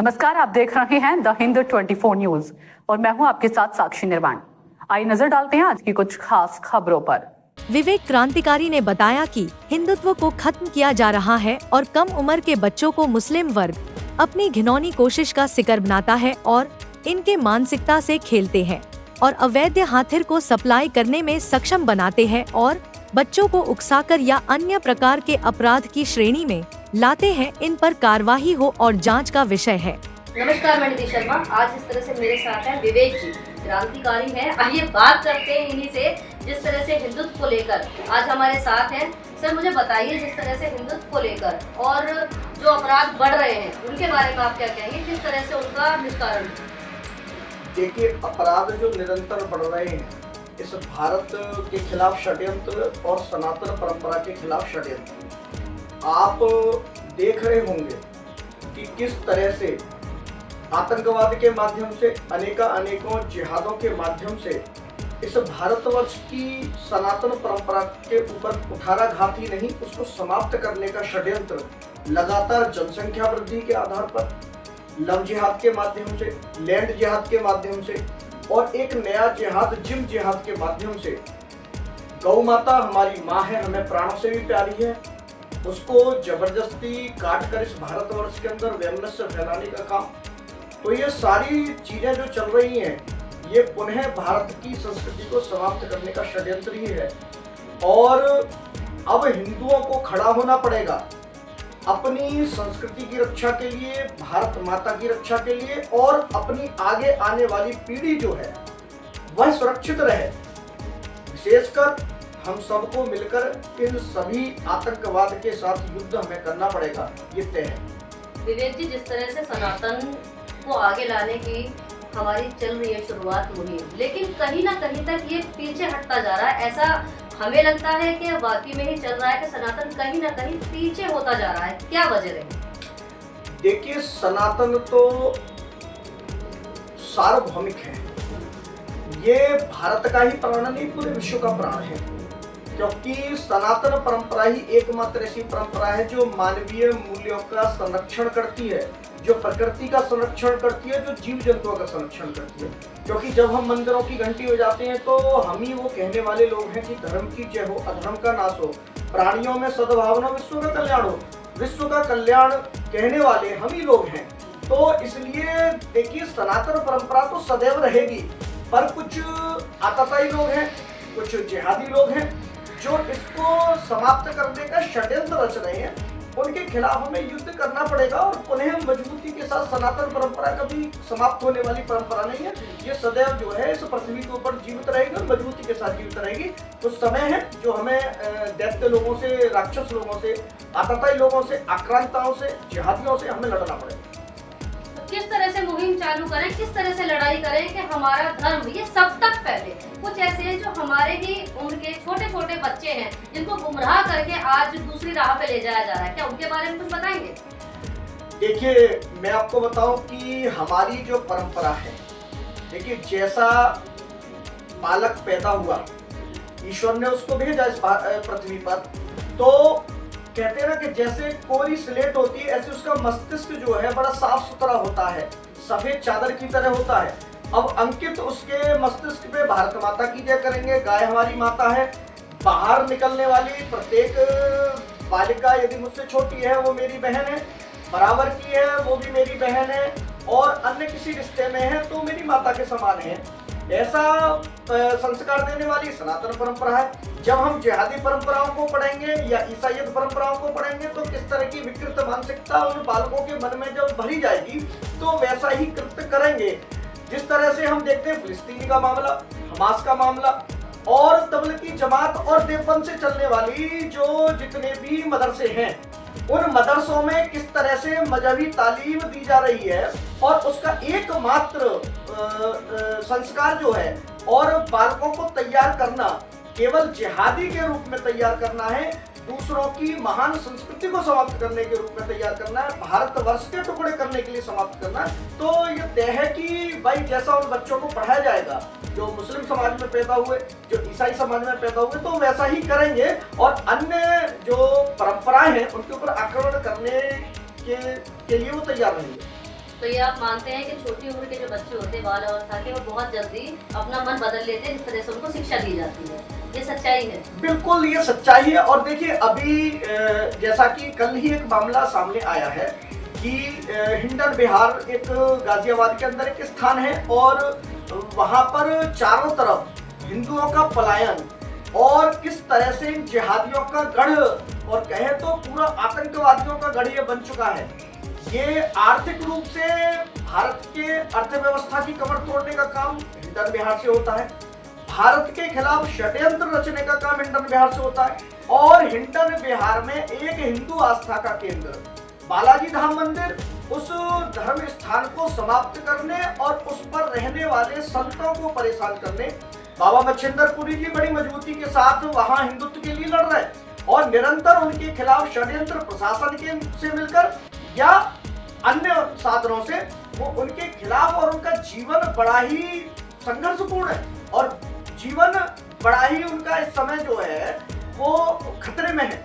नमस्कार, आप देख रहे हैं द हिंद 24 न्यूज और मैं हूं आपके साथ साक्षी निर्वाण। आइए नजर डालते हैं आज की कुछ खास खबरों पर। विवेक क्रांतिकारी ने बताया कि हिंदुत्व को खत्म किया जा रहा है और कम उम्र के बच्चों को मुस्लिम वर्ग अपनी घिनौनी कोशिश का शिकार बनाता है और इनके मानसिकता से खेलते हैं और अवैध हाथिर को सप्लाई करने में सक्षम बनाते हैं और बच्चों को उकसाकर या अन्य प्रकार के अपराध की श्रेणी में लाते हैं। इन पर कार्यवाही हो और जांच का विषय है। नमस्कार, मैं निधि शर्मा। आज इस तरह से मेरे साथ हैं विवेक जी, क्रांतिकारी हैं। आइए बात करते हैं इन्हीं से, जिस तरह से हिंदुत्व को लेकर आज हमारे साथ हैं। सर, मुझे बताइए, जिस तरह से हिंदुत्व को लेकर और जो अपराध बढ़ रहे हैं उनके बारे में आप क्या कहेंगे, किस तरह से उनका निष्कारण? देखिए, अपराध जो निरंतर बढ़ रहे हैं, इस भारत के खिलाफ षड्यंत्र और सनातन परंपरा के खिलाफ षड्यंत्र आप देख रहे होंगे कि किस तरह से आतंकवाद के माध्यम से अनेकों जिहादों के माध्यम से इस भारतवर्ष की सनातन परंपरा के ऊपर कुठाराघात ही नहीं, उसको समाप्त करने का षड्यंत्र लगातार जनसंख्या वृद्धि के आधार पर, लव जिहाद के माध्यम से, लैंड जिहाद के माध्यम से और एक नया जिहाद जिम जिहाद के माध्यम से। गौ माता हमारी माँ है, हमें प्राणों से भी प्यारी है, उसको जबरदस्ती काट कर इस भारतवर्ष के अंदर वैमनस्य फैलाने का काम। तो ये सारी चीजें जो चल रही हैं, ये पुनः भारत की संस्कृति को समाप्त करने का षड्यंत्र ही है। और अब हिंदुओं को खड़ा होना पड़ेगा अपनी संस्कृति की रक्षा के लिए, भारत माता की रक्षा के लिए, और अपनी आगे आने वाली पीढ़ी जो है वह सुरक्षित रहे। विशेषकर हम सबको मिलकर इन सभी आतंकवाद के साथ युद्ध हमें करना पड़ेगा, ये तय है। विवेक जी, जिस तरह से सनातन को आगे लाने की हमारी चल रही है शुरुआत मुहिम, लेकिन कहीं ना कहीं तक ये पीछे हटता जा रहा है। ऐसा हमें लगता है कि वाकई में ही चल रहा है कि सनातन कहीं ना कहीं पीछे होता जा रहा है। क्या वजह रही? देखिए, सनातन तो सार्वभौमिक है, ये भारत का ही प्राण नहीं, पूरे विश्व का प्राण है, क्योंकि सनातन परंपरा ही एकमात्र ऐसी परंपरा है जो मानवीय मूल्यों का संरक्षण करती है, जो प्रकृति का संरक्षण करती है, जो जीव जंतुओं का संरक्षण करती है। क्योंकि जब हम मंदिरों की घंटी हो जाते हैं तो हम ही वो कहने वाले लोग हैं कि धर्म की जय हो, अधर्म का नाश हो, प्राणियों में सद्भावना, विश्व का कल्याण हो। विश्व का कल्याण कहने वाले हम ही लोग हैं। तो इसलिए देखिए, सनातन परंपरा तो सदैव रहेगी, पर कुछ आतताई लोग हैं, कुछ जिहादी लोग हैं जो इसको समाप्त करने का षड्यंत्र रच रहे हैं। उनके खिलाफ हमें युद्ध करना पड़ेगा और पुनः मजबूती के साथ, सनातन परंपरा कभी समाप्त होने वाली परंपरा नहीं है, ये सदैव जो है इस पृथ्वी के ऊपर जीवित रहेगी और मजबूती के साथ जीवित रहेगी। कुछ समय है जो हमें दैत्य लोगों से, राक्षस लोगों से, आतताई लोगों से, आक्रांताओं से, जिहादियों से हमें लड़ना पड़ेगा। किस तरह से मुहिम चालू करें, किस तरह से लड़ाई करें कि हमारा धर्म ये सब तक फैले? कुछ ऐसे हैं जो हमारे ही उम्र के छोटे छोटे बच्चे हैं जिनको गुमराह करके आज दूसरी राह पे ले जाया जा रहा है, क्या उनके बारे में कुछ बताएंगे? देखिए, मैं आपको बताऊं कि हमारी जो परंपरा है, देखिए, जैसा बालक पैदा हुआ, ईश्वर ने उसको भेजा इस पृथ्वी पर, तो कहते हैं ना कि जैसे कोरी स्लेट होती है, ऐसे उसका मस्तिष्क जो है बड़ा साफ सुथरा होता है, सफेद चादर की तरह होता है। अब अंकित उसके मस्तिष्क पे भारत माता की जय करेंगे, गाय हमारी माता है। बाहर निकलने वाली प्रत्येक बालिका यदि मुझसे छोटी है वो मेरी बहन है, बराबर की है वो भी मेरी बहन है, और अन्य किसी रिश्ते में है तो मेरी माता के समान है। ऐसा संस्कार देने वाली सनातन परंपरा है। जब हम जिहादी परंपराओं को पढ़ेंगे या ईसाईयत परंपराओं को पढ़ेंगे तो किस तरह की विकृत मानसिकता उन बालकों के मन में जब भरी जाएगी तो वैसा ही कृत्य करेंगे। जिस तरह से हम देखते हैं फिलिस्तीनी का मामला, हमास का मामला, और तबलीगी जमात और देवबंद से चलने वाली जो जितने भी मदरसे हैं, उन मदरसों में किस तरह से मजहबी तालीम दी जा रही है और उसका एकमात्र संस्कार जो है और बालकों को तैयार करना, केवल जिहादी के रूप में तैयार करना है, दूसरों की महान संस्कृति को समाप्त करने के रूप में तैयार करना है, भारतवर्ष के टुकड़े करने के लिए समाप्त करना है। तो ये तय है कि भाई जैसा उन बच्चों को पढ़ाया जाएगा जो मुस्लिम समाज में पैदा हुए, जो ईसाई समाज में पैदा हुए, तो वैसा ही करेंगे और अन्य जो परंपराएं हैं उनके ऊपर आक्रमण करने के लिए वो तैयार रहेंगे। तो ये आप मानते हैं कि छोटी उम्र के जो बच्चे होते हैं बाल अवस्था के, वो बहुत जल्दी अपना मन बदल लेते हैं जिस तरह से उनको शिक्षा दी जाती है, ये सच्चाई है? बिल्कुल ये सच्चाई है। और देखिए अभी जैसा कि कल ही एक मामला सामने आया है कि हिंडन बिहार एक गाजियाबाद के अंदर एक स्थान है और वहां पर चारों तरफ हिंदुओं का पलायन और किस तरह से इन जिहादियों का गढ़ और कहे तो पूरा आतंकवादियों का गढ़ ये बन चुका है। ये आर्थिक रूप से भारत के अर्थव्यवस्था की कमर तोड़ने का काम हिंडन बिहार से होता है, भारत के खिलाफ षड्यंत्र रचने का काम हिंडन बिहार से होता है। और हिंडन बिहार में एक हिंदू आस्था का केंद्र बालाजी धाम मंदिर, उस धर्म स्थान को समाप्त करने और उस पर रहने वाले संतों को परेशान करने बाबा बछेंद्रपुरी जी बड़ी मजबूती के साथ वहां हिंदुत्व के लिए लड़ रहे हैं और निरंतर उनके खिलाफ षड्यंत्र प्रशासन के से मिलकर या अन्य साधनों से वो उनके खिलाफ, और उनका जीवन बड़ा ही संघर्षपूर्ण है और जीवन बड़ा ही उनका इस समय जो है वो खतरे में है।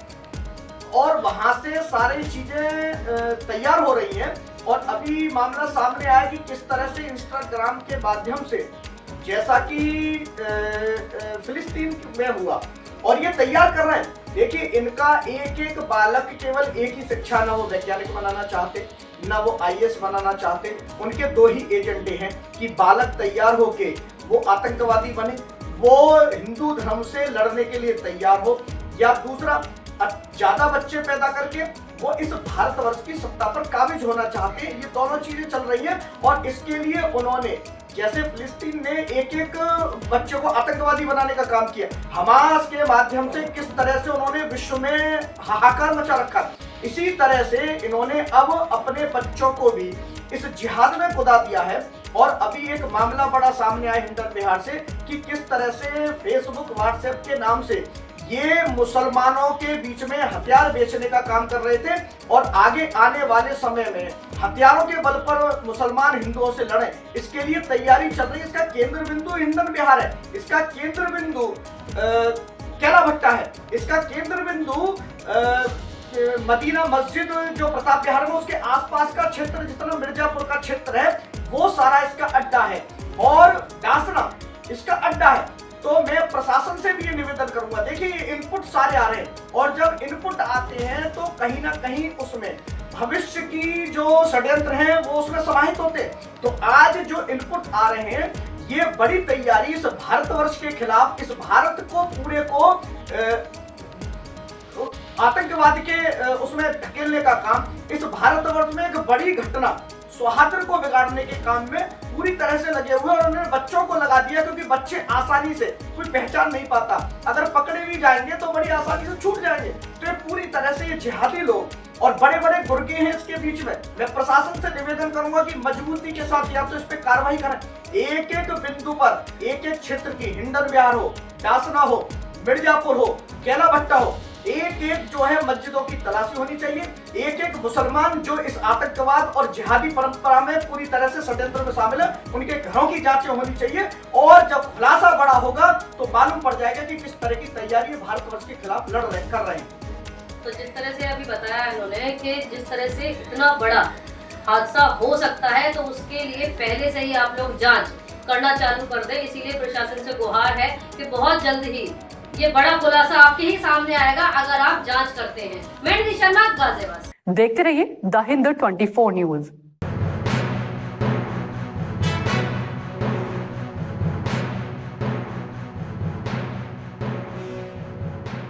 और वहां से सारी चीजें तैयार हो रही हैं और अभी मामला सामने आया कि किस तरह से इंस्टाग्राम के माध्यम से, जैसा कि फिलिस्तीन में हुआ, और ये तैयार कर रहे हैं। देखिए इनका एक एक बालक केवल एक ही शिक्षा, ना वो वैज्ञानिक बनाना चाहते ना वो आईएएस बनाना चाहते, उनके दो ही एजेंडे हैं कि बालक तैयार होके वो आतंकवादी बने, वो हिंदू धर्म से लड़ने के लिए तैयार हो, या दूसरा ज्यादा बच्चे पैदा करके वो इस भारतवर्ष की सत्ता पर काबिज होना चाहते हैं। ये दोनों चीजें चल रही हैं और इसके लिए उन्होंने, जैसे फिलिस्तीन ने एक एक बच्चे को आतंकवादी बनाने का काम किया, हमास के माध्यम से किस तरह से उन्होंने विश्व में हाहाकार मचा रखा, इसी तरह से इन्होंने अब अपने बच्चों को भी इस जिहाद में कुदा दिया है। और अभी एक मामला बड़ा सामने आया हिंडन बिहार से कि किस तरह से फेसबुक व्हाट्सएप के नाम से ये मुसलमानों के बीच में हथियार बेचने का काम कर रहे थे और आगे आने वाले समय में हथियारों के बल पर मुसलमान हिंदुओं से लड़े, इसके लिए तैयारी चल रही है। इसका केंद्र बिंदु हिंडन बिहार है, इसका केंद्र बिंदु कैला भट्टा है, इसका केंद्र बिंदु मदीना मस्जिद जो प्रताप बिहार में उसके आसपास का क्षेत्र, जितना मिर्जापुर का क्षेत्र है वो सारा इसका अड्डा है और डासना इसका अड्डा है। तो मैं प्रशासन से भी ये निवेदन करूंगा, देखिए ये इनपुट सारे आ रहे हैं और जब इनपुट आते हैं तो कहीं ना कहीं उसमें भविष्य की जो षड्यंत्र हैं वो उसमें समाहित होते हैं। तो आज जो इनपुट आ रहे हैं ये बड़ी तैयारी इस भारतवर्ष के खिलाफ, इस भारत को पूरे को आतंकवाद के उसमें धकेलने का काम, इस भारतवर्ष में एक बड़ी घटना सौहार्द को बिगाड़ने के काम में पूरी तरह से लगे हुए और उन्होंने बच्चों को लगा दिया, क्योंकि बच्चे आसानी से कोई पहचान नहीं पाता, अगर पकड़े भी जाएंगे तो बड़ी आसानी से छूट जाएंगे। तो ये पूरी तरह से ये जिहादी लोग और बड़े बड़े गुर्गे हैं इसके बीच में। मैं प्रशासन से निवेदन करूंगा कि मजबूती के साथ या तो इस पे कार्रवाई करें, एक एक बिंदु पर एक एक क्षेत्र की, हिंडन बिहार हो, डासना हो, मिर्जापुर हो, कैला भट्टा हो, एक एक जो है मस्जिदों की तलाशी होनी चाहिए, एक एक मुसलमान जो इस आतंकवाद और जिहादी परंपरा में पूरी तरह से षड्यंत्र में शामिल है उनके घरों की जांचें होनी चाहिए। और जब खुलासा बड़ा होगा तो मालूम पड़ जाएगा कि किस तरह की तैयारी भारतवर्ष के खिलाफ कर रहे हैं। तो जिस तरह से अभी बताया इन्होंने कि जिस तरह से इतना बड़ा हादसा हो सकता है तो उसके लिए पहले से ही आप लोग जांच करना चालू कर दें। इसीलिए प्रशासन से गुहार है कि बहुत जल्द ही ये बड़ा खुलासा आपके ही सामने आएगा अगर आप जांच करते हैं। मैं निधि शर्मा, गाजियाबाद। देखते रहिए द हिंद 24 न्यूज।